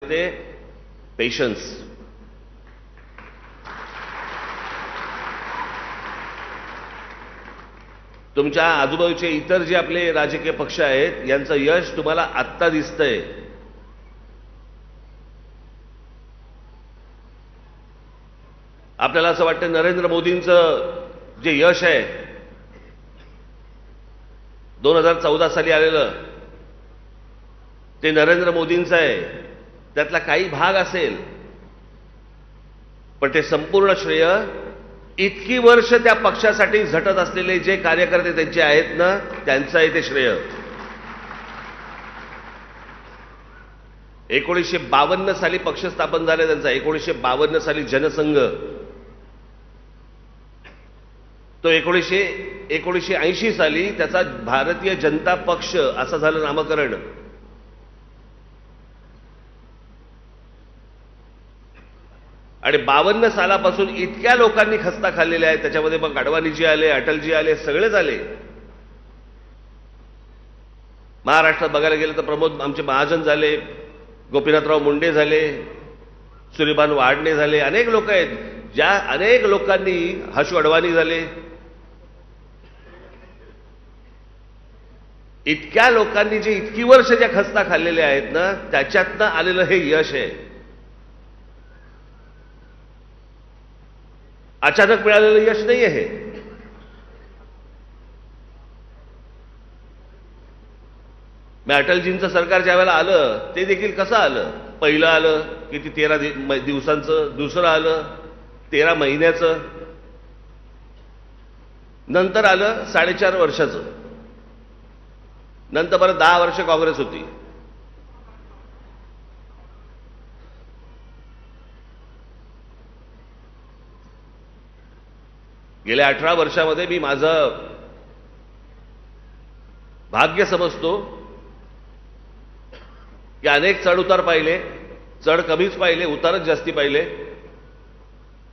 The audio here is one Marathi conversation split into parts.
ते पेशन्स. तुमच्या आजूबाजूचे इतर जे आपले राजकीय पक्ष आहेत यांचं यश तुम्हाला आत्ता दिसतंय. आपल्याला असं वाटतं नरेंद्र मोदींचं जे यश आहे 2014 साली आलेलं ते नरेंद्र मोदींचं आहे, त्यातला काही भाग असेल, पण ते संपूर्ण श्रेय इतकी वर्ष त्या पक्षासाठी झटत असलेले जे कार्यकर्ते त्यांचे आहेत ना, त्यांचं आहे ते श्रेय. 1952 साली पक्ष स्थापन झाले त्यांचा. 1952 साली जनसंघ, तो 1980 साली त्याचा भारतीय जनता पक्ष असं झालं नामकरण. आणि 52 सालापासून इतक्या लोकांनी खस्ता खाल्लेल्या आहेत. त्याच्यामध्ये मग अडवाणीजी आले, अटलजी आले, सगळेच आले. महाराष्ट्रात बघायला गेलं तर प्रमोद आमचे महाजन झाले, गोपीनाथराव मुंडे झाले, सूर्यभान वाडणे झाले, अनेक लोक आहेत. ज्या अनेक लोकांनी, हर्ष अडवाणी झाले, इतक्या लोकांनी जे इतकी वर्ष ज्या खस्ता खाल्लेल्या आहेत ना, त्याच्यातनं आलेलं हे यश आहे. अचानक मिळालेलं यश नाही आहे. मग अटलजींचं सरकार ज्या वेळेला आलं ते देखील कसं आलं? पहिलं आलं किती 13 दिवसांचं, दुसरं आलं 13 महिन्याचं, नंतर आलं 4.5 वर्षाचं, नंतर परत 10 वर्ष काँग्रेस होती. गेल्या 18 वर्षामध्ये मी माझं भाग्य समजतो की अनेक चढ उतार पाहिले. चढ कमीच पाहिले, उतारच जास्ती पाहिले.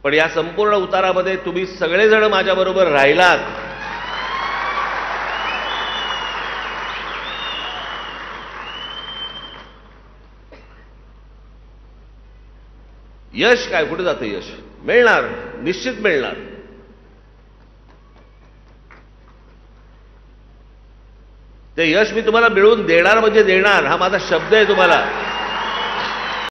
पण या संपूर्ण उतारामध्ये तुम्ही सगळेजण माझ्याबरोबर राहिलात. यश काय, कुठे जातं यश? मिळणार, निश्चित मिळणार. ते यश मी तुम्हाला मिळवून देणार म्हणजे देणार, हा माझा शब्द आहे तुम्हाला.